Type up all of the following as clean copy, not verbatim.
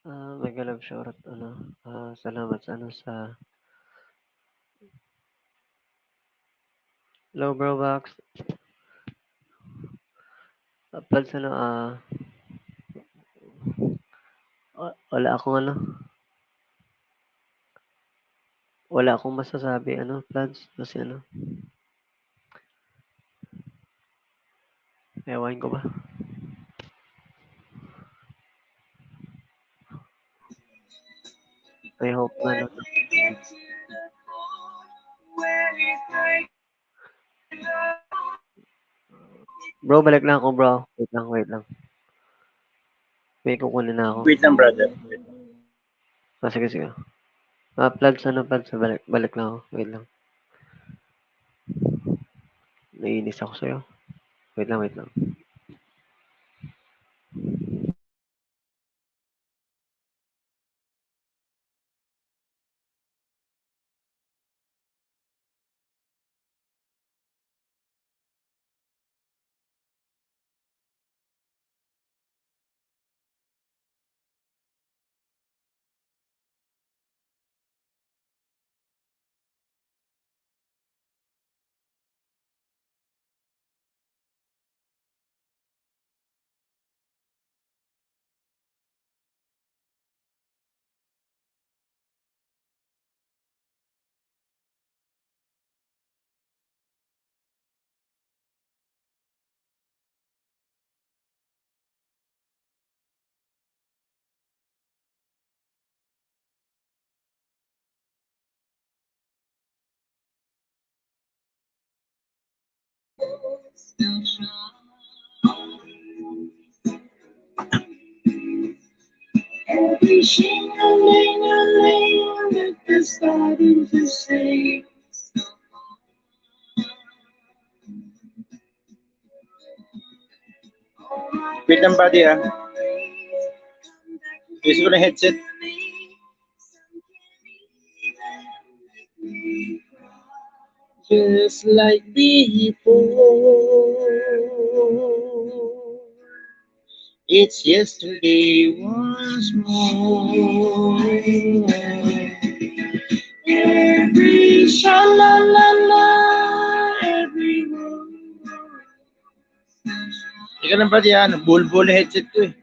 Mega love shoutout, salamat sa hello bro Box. Pads, wala akong wala akong masasabi, Pads, kasi ewan ko ba. I hope na, Bro, balik lang ako, bro. Wait lang. May kukunin na ako. Wait lang, brother. Sige. Pads, balik lang ako. Wait lang. Naiinis ako sa'yo. Wait lang. Every shing-a-ling-a-ling that they're starting to say. Wait lang, buddy, ah. Use ko na headset. Just like before. It's yesterday once more. Every sha-la-la-la, every Ika lang, buddy, ah. Nabulbul na headset ko, eh.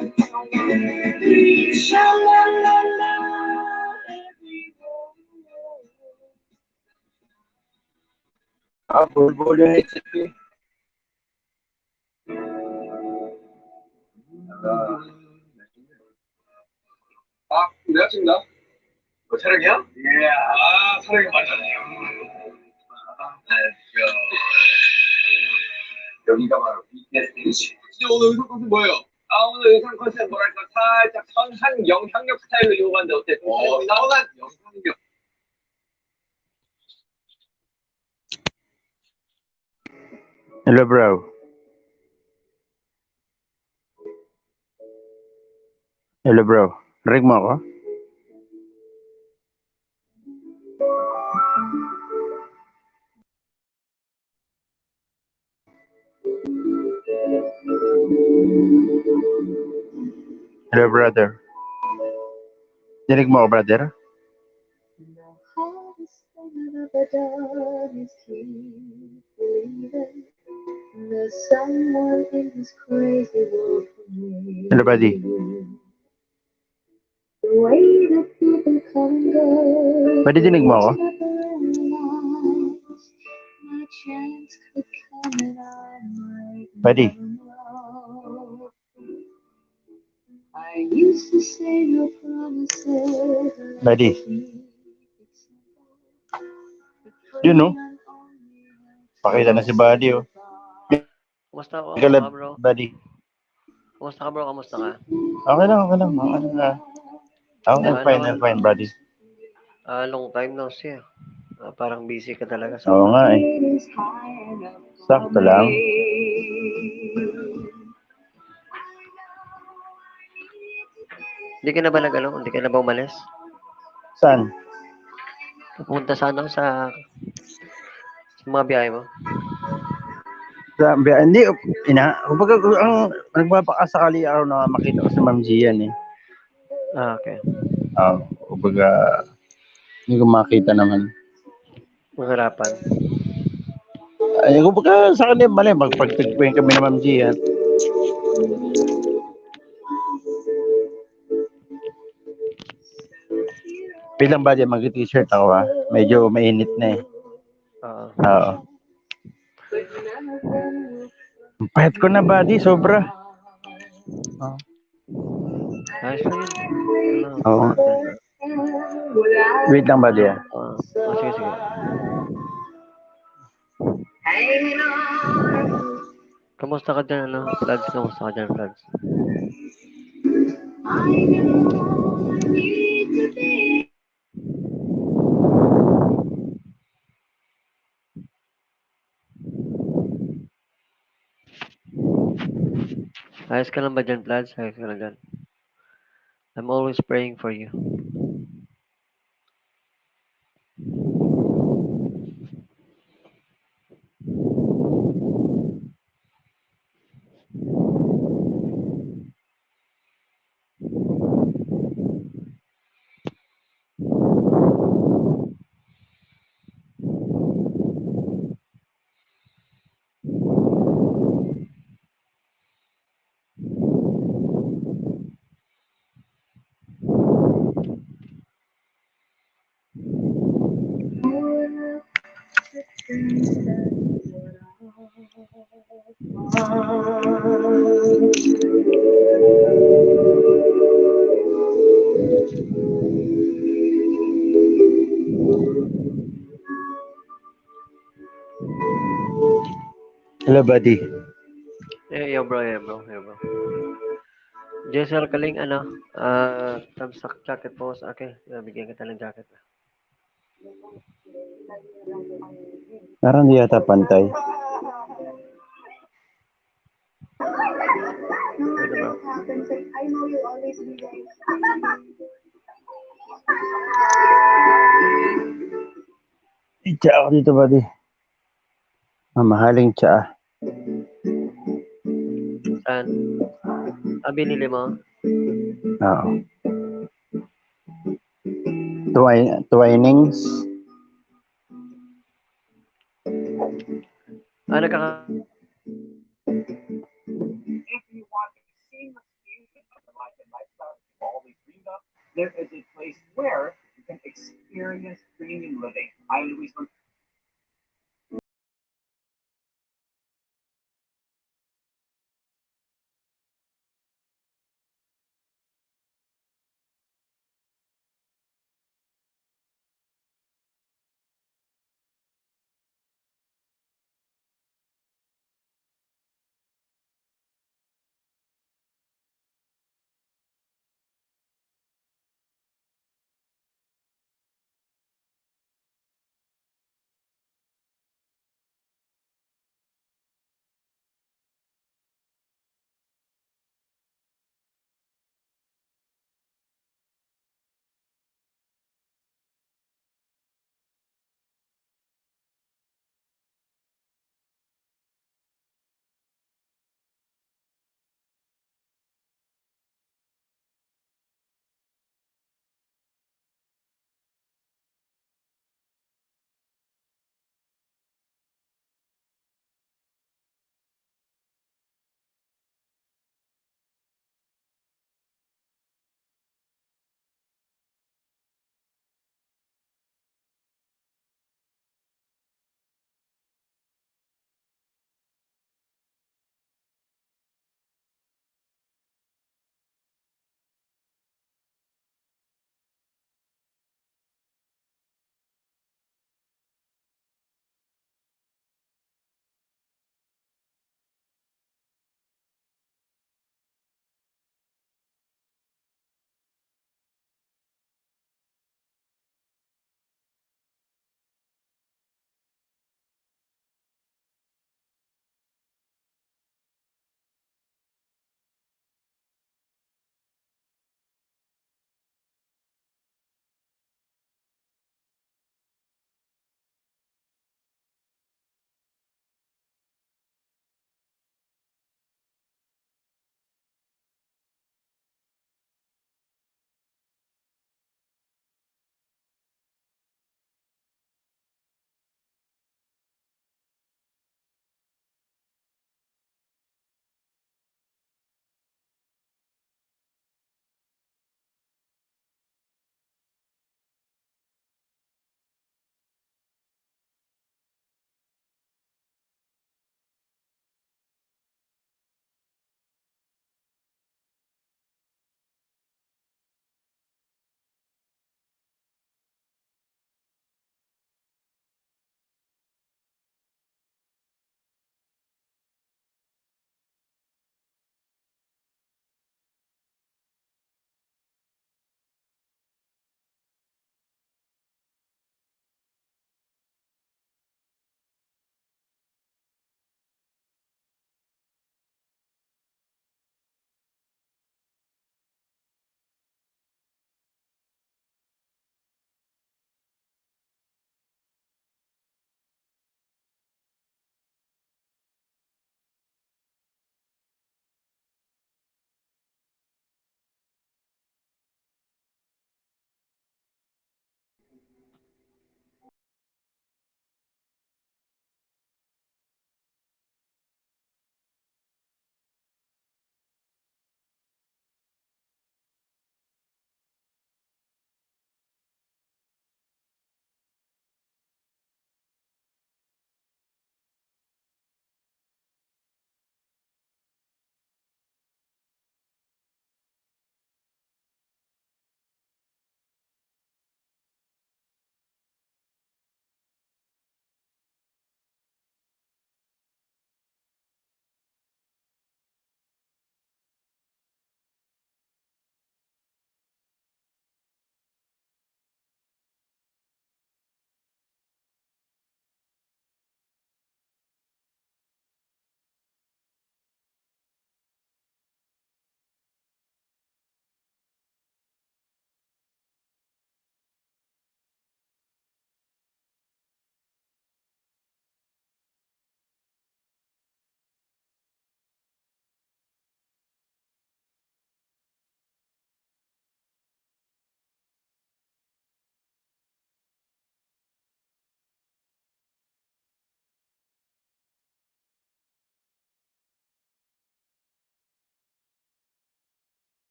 every sha-la-la-la, every Bulbul yung headset ko, eh. 여자친구다? 뭐 촬영이야? 예, 촬영이 맞잖아요. 여기가 바로 BTS. 오늘 의상 컨셉 뭐예요? 오늘 의상 컨셉 뭐랄까 살짝 선한 영향력 스타일로 이용하는데 어때? 선한 영향력. Hello, bro. Hello, bro. Rig mo ako? Hello, brother. Dinig mo ako, brother? The hardest thing I've ever done is keep believing there's someone in this crazy world for me. Hello, buddy. The way that people come and go. Pwede dinig mo ako? My chance could come and I might Buddy. never know. I used to say no promises. Buddy. You know? Pakita na si buddy, oh. Kumusta ako? Ika lang, Bro? buddy. Kumusta ka, bro? Kamusta ka? Okay lang. I'm fine, buddy. Long time no see. Parang busy ka talaga. Oo nga, eh. Sakto lang. Hindi ka na ba umalis? Saan? Pupunta sa ano, sa mga biyahe mo? Hindi, kumbaga, ang nagpapakasakali araw na makita ko si Ma'am Gian eh. Ah, okay. Kumbaga, hindi ko makita naman. Mahirapan. Ay, kumbaga, sa kanya, mali, magpagtagpuin kami na Ma'am Gian. Bilang ba dyan, mag-t-shirt ako Medyo mainit na eh. Oo. Oo. Ang payat ko na buddy, sobra. Ayos lang yun. Ano, Oo. natin. Wait lang buddy Sige, sige. Kamusta ka dyan, ano? Vlogs, kamusta ka dyan, vlogs? Ayos ka lang ba dyan, vlogs? Ayos ka lang dyan. I'm always praying for you. Hello buddy. Yo, bro, yo, bro, yo, bro. Jessel Kaling, ano? Tamsak jacket po sa akin. Bigyan kita ng jacket. Parang di yata pantay. Wait, bro. I know you'll always be there. Tsa ako dito buddy. Mamahaling tsa. Saan? Binili mo? Oo. Twinings. Nagkaka... If you want a seamless fusion of the life and lifestyle you've always dreamed of, there is a place where you can experience premium living. I'm Luis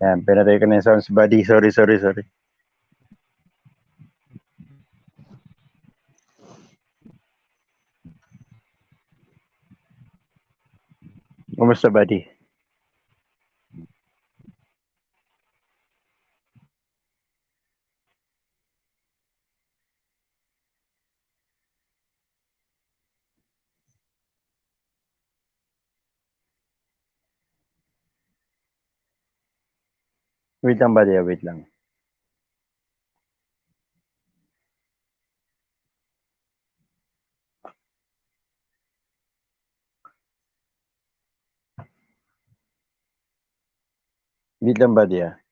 Yan, pinatay ko na yung sounds buddy. Sorry. Kumusta buddy? Wait lang buddy, wait lang. Wait lang buddy ah.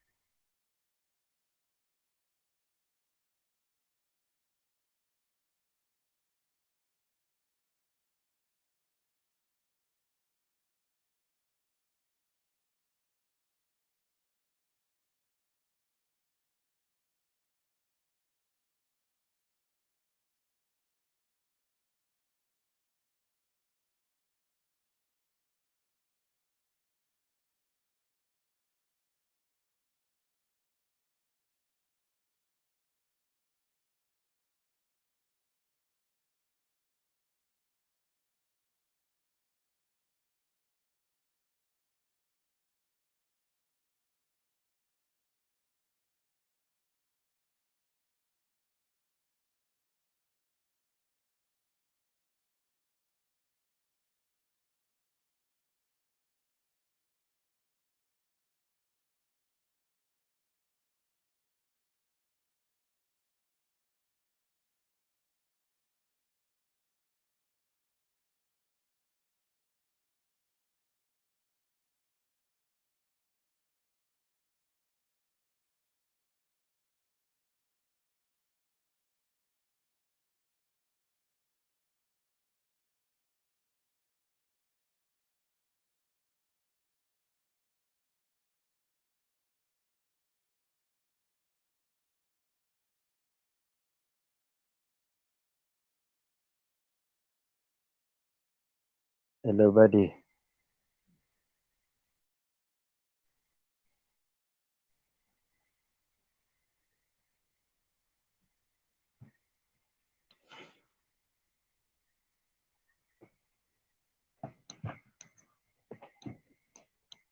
Hello buddy.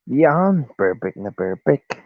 Yan, perfect na perfect.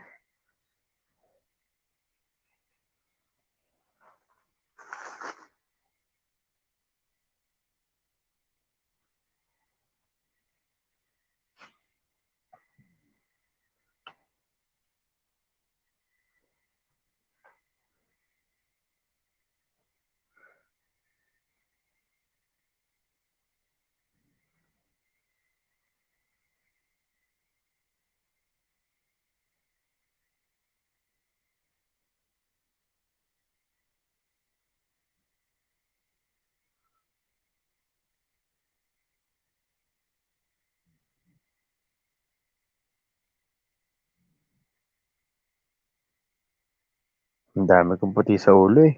Ang dami kong puti sa ulo eh.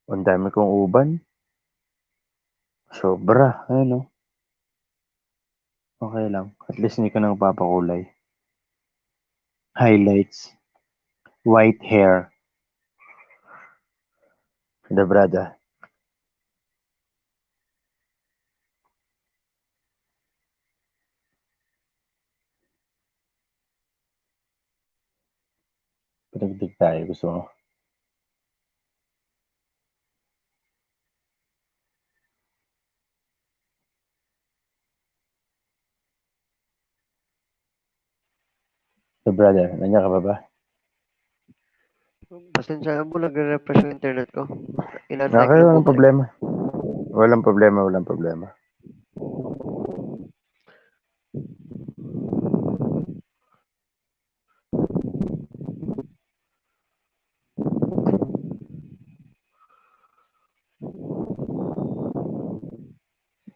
Ang dami kong uban. Sobra. Ayun o. Okay lang. At least hindi ko nang papakulay. Highlights. White hair. The brada. Pinagdig tayo. Gusto mo? The brother. Nandiyan ka pa ba? Pasensyahan mo, nagre-refresh yung internet ko. Inantay ko Okay, lang walang bumalik. problema. Walang problema.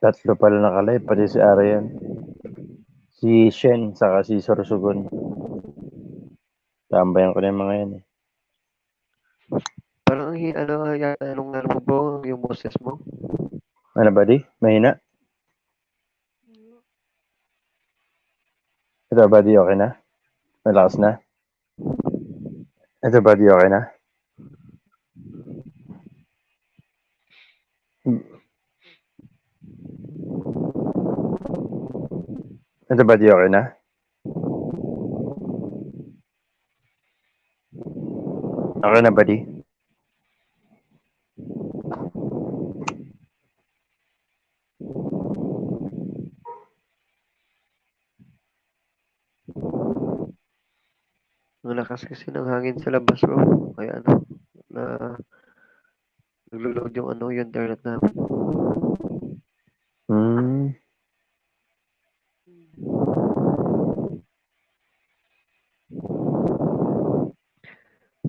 Tatlo pala nakalive, pati si Arian. Si Shen, saka si Sorsogon. Tambayan ko na yung mga yan eh. Parang yata nung ano mo bro, yung boses mo. Ano ba di? Mahina? Ito ba di okay na? Malakas na? Ito buddy, okay na? Ito buddy, okay na? Okay na buddy? Ang lakas kasi ng hangin sa labas, bro. Kaya ano, na naglo-load yung ano, yung internet namin.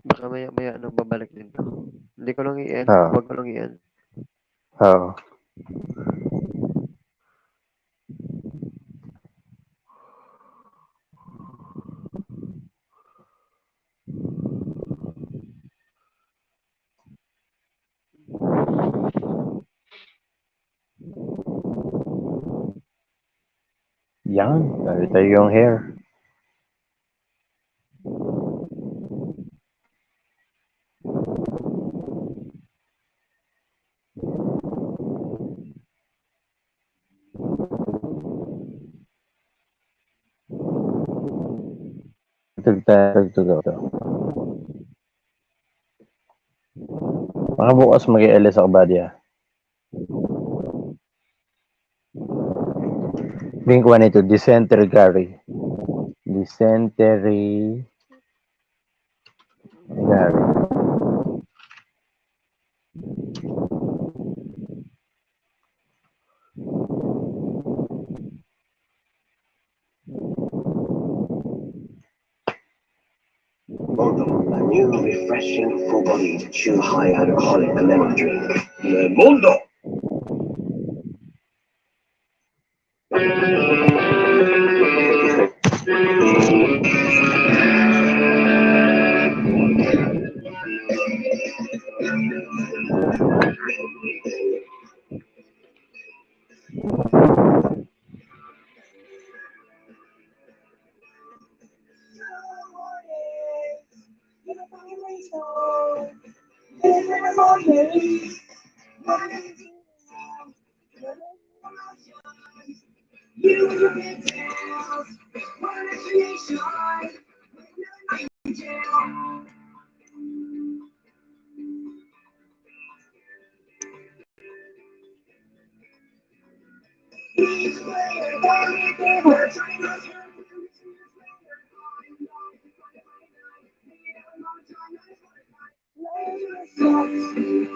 Baka maya-maya ano, babalik din to. Hindi ko lang i-end. Oo. Huwag ko lang i-end. Oo. Yan, dali tayo yung hair. Tugtog. Baka bukas mag-i-LS ako buddy ah. Blink 182, dysentery Gary. Dysentery Gary. Mondo, a new refreshing full-bodied, chew high alcoholic lemon drink. Le Mondo!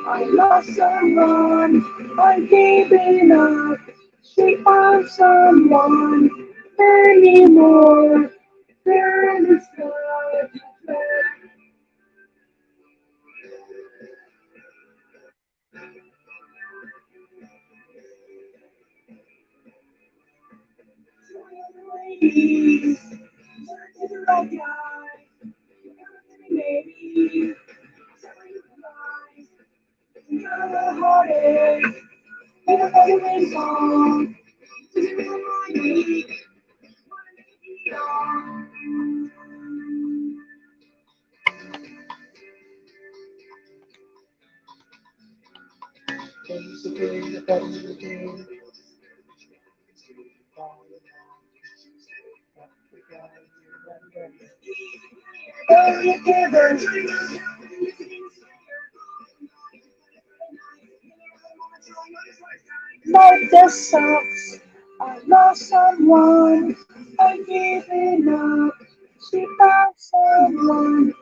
I lost someone, I gave it up. She found someone anymore. Then it's not like the sucks. I lost someone, I gave it up. She found someone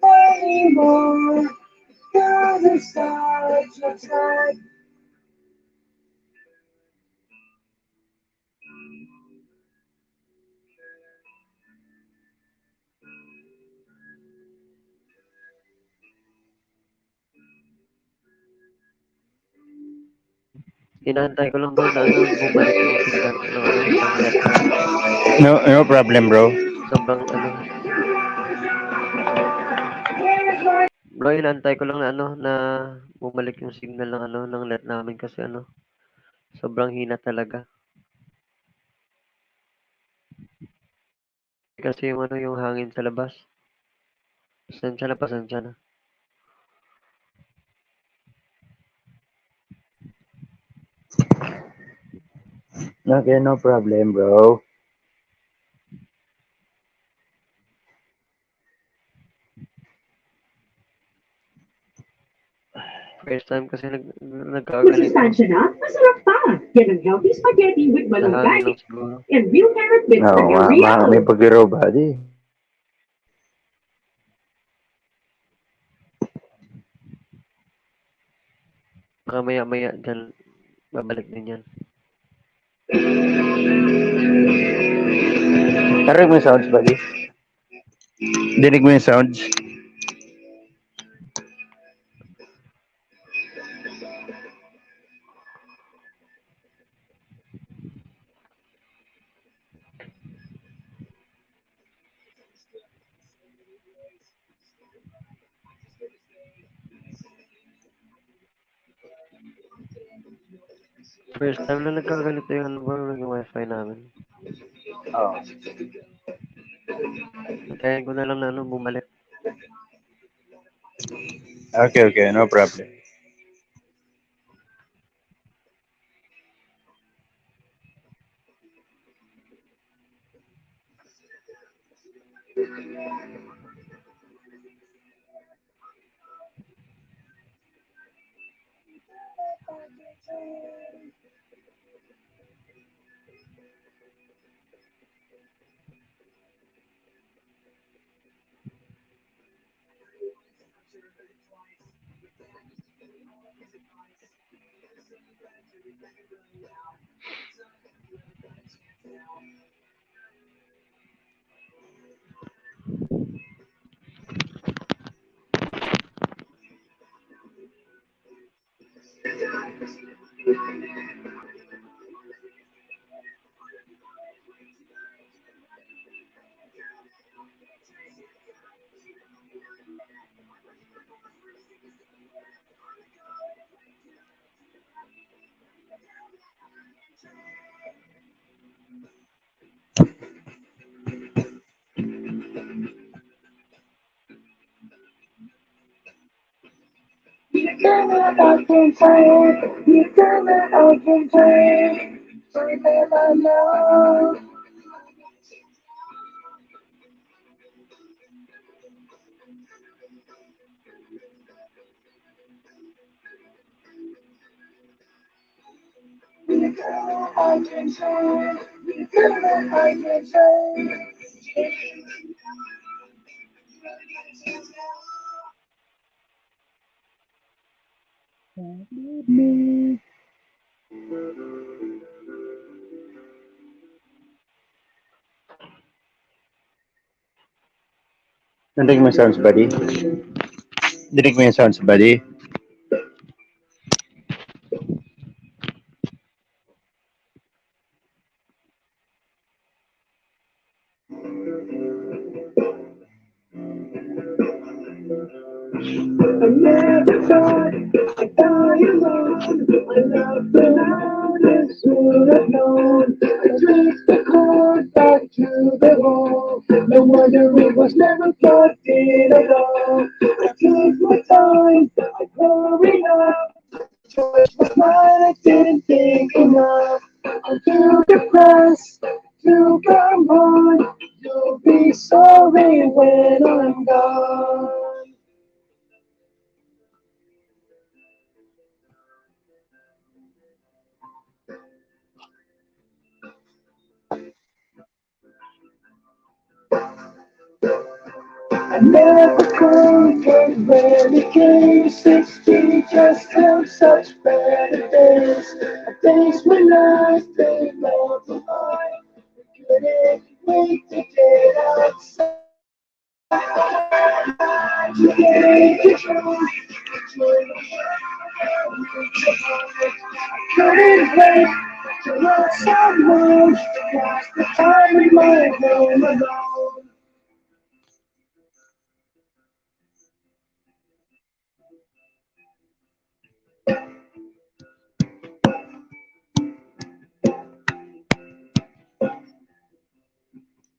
anymore. God is such a sad. Inaantay ko lang bro na ano, bumalik yung signal ng ano, ng net namin. No problem bro. Sobrang ano. Bro, inaantay ko lang na ano, na bumalik yung signal ng ano, ng net namin kasi ano, sobrang hina talaga. Kasi yung ano, yung hangin sa labas. Pasensya na. Okay, no problem, bro. First time kasi nagkaganito. Masustansya na, masarap pa. Yan ang healthy spaghetti with Nahangin malunggay lang siguro. and real carrot bits Oo from nga, your may Rio. pag-grow body. Baka maya-maya dyan, babalik din yan. Narinig mo yung sounds, buddy? Dinig mo yung sounds? First time na nagkaganito yung ano bro, yung wifi namin. Oo. Hintayin ko na lang na ano, bumalik. Okay, no problem. You cannot occupy, you cannot occupy, forever love. You cannot occupy, you cannot occupy. Me. Narinig mo yung sounds, buddy? Dinig mo yung sounds, buddy? I never thought I'd die alone. I love the loudest would have known. I traced the cord back to the wall. No wonder it was never plugged in at all. I took my time, I hurried up. Choice was mine, I didn't think enough. I'm too depressed to come on. You'll be sorry when I'm gone. I never could when it came 16, just held such better days. Days when I stayed left behind. Couldn't wait to get outside. To get the truth. Couldn't wait to love someone. Pass the time in my home alone.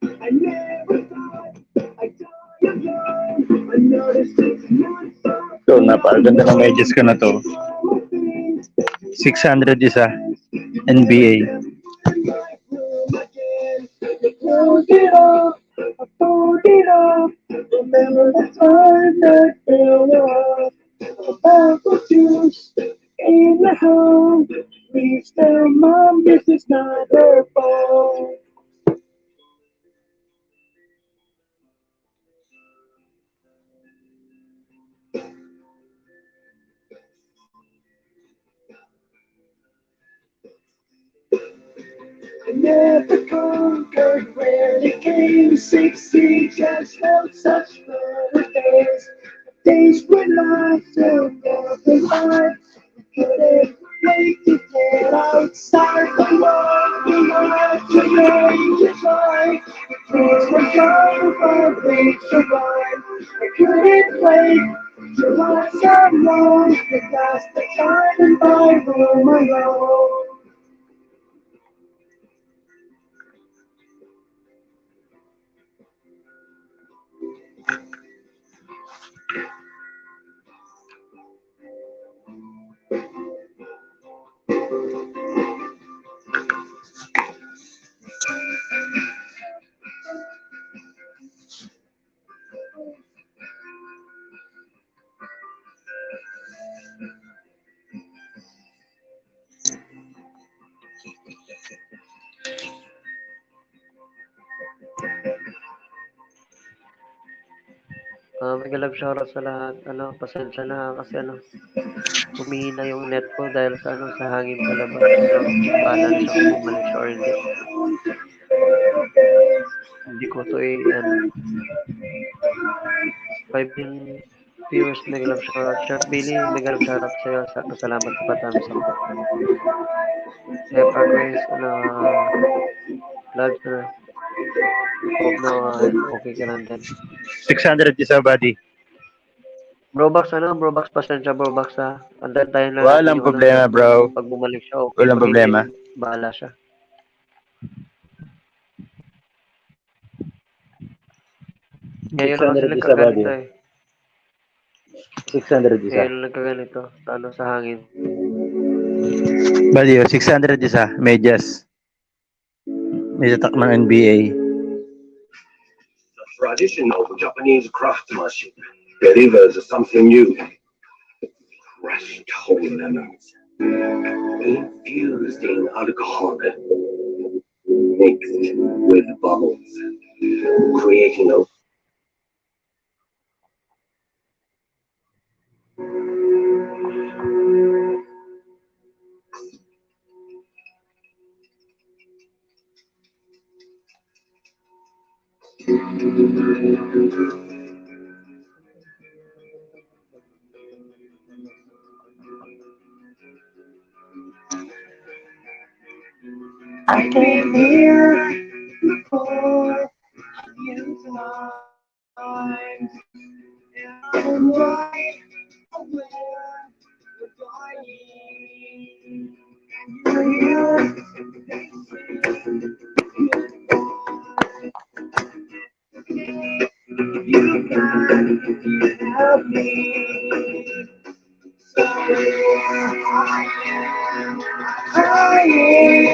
I never thought I'd die alone. I napakaganda ng medyas ko na to. 600 isa. NBA. Close it off, I fold it off. Remember the time that fell off. About the juice in the home. Please tell mom this is not her fault. I never conquered where it came. 60 just felt such better days. Days when I felt nothing like couldn't wait to get outside the world. We have to make it right. Things were gone, but we survived. I couldn't wait till I got lost. That's the time and I roam alone. Mega love shoutout sa lahat. Pasensya na kasi humihina yung net ko dahil sa hangin sa labas. Pero bahala na siya kung bumalik siya or hindi. Hindi ko to 5 million viewers, mega love shoutout. Chef Billy, mega love shoutout sa'yo. Salamat sa patams up. Chef Aquis, vlog sir. Hope na okay ka lang din. 600 isa, buddy. Brobox, pasensya Brobox ha. Andan tayo na natin Walang yung problema, bro. pag bumalik siya, okay. Walang Pag problema. hindi, bahala siya. Ngayon lang kasi 600 isa, buddy. nagkaganito 600 isa. Ngayon lang nagkaganito. Sa hangin. Buddy, 600 isa. Medyas. May tatak ng NBA. Traditional Japanese craftsmanship delivers something new. Crushed whole lemons, infused in alcohol, mixed with bubbles, creating a I came here before you time. I'm right where we're dying. You're here. You can help me. Somewhere I am crying.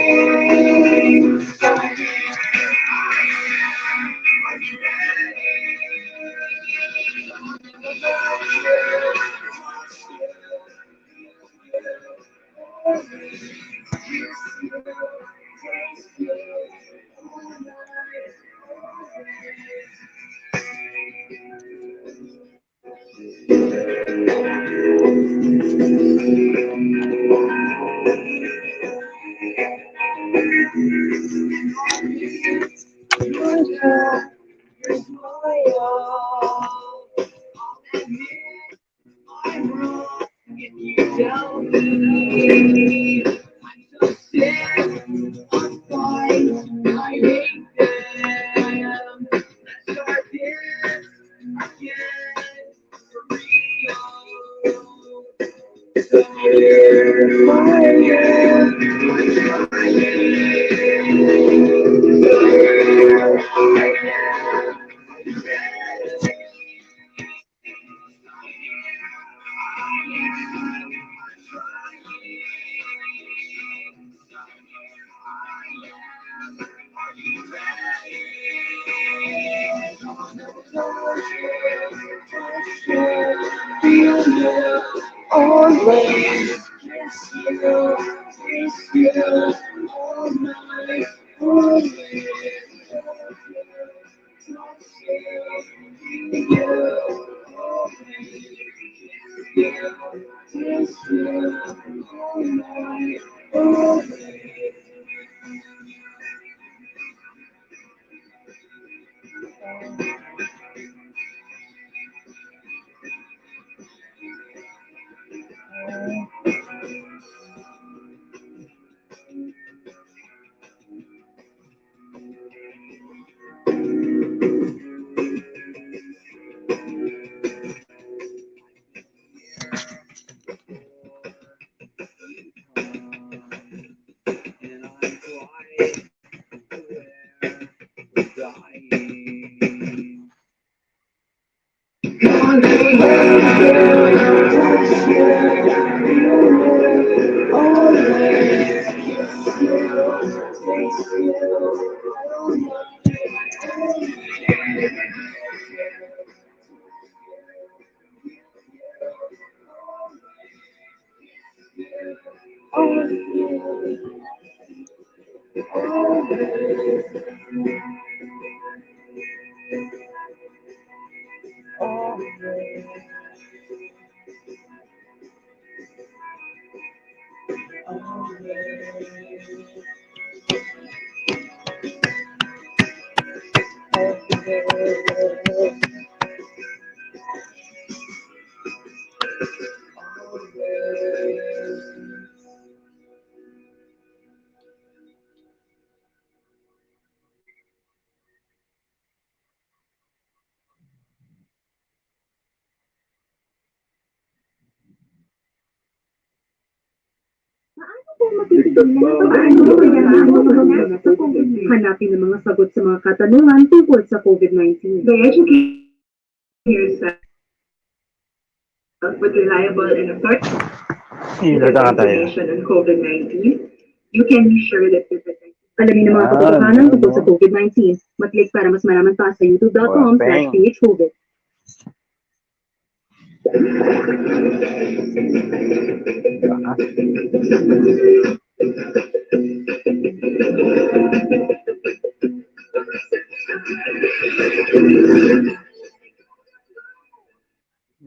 Feel you, always kiss you, kiss you, all night, always touch you, feel you, always kiss you, all night, always. Hanapin ang mga sagot sa mga katanungan tungkol sa COVID-19. By educating yourself with reliable and authoritative information on COVID-19, you can be sure that you're protected. Alamin ang mga katotohanan tungkol sa COVID-19. Mag-click para mas malaman pa sa youtube.com/phcovid.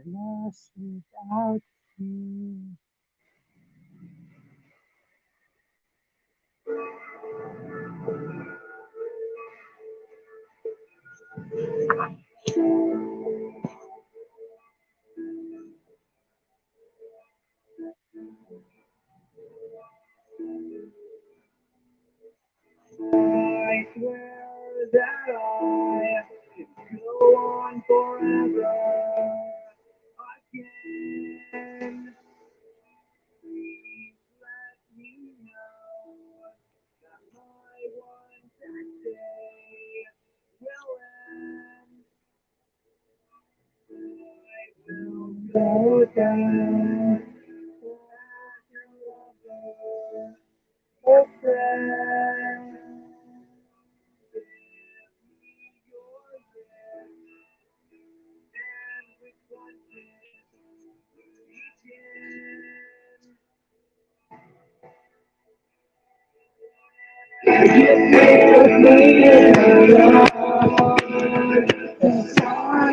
Lost without you. I swear that I go on forever. I can. Please let me know that my one day will end. I will go down as your lover, your friend. Give me your gift, and with one kiss, begin.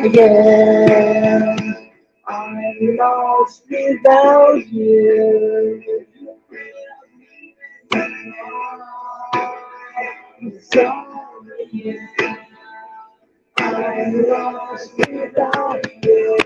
Again, I'm lost without you. Sorry, I'm lost without you.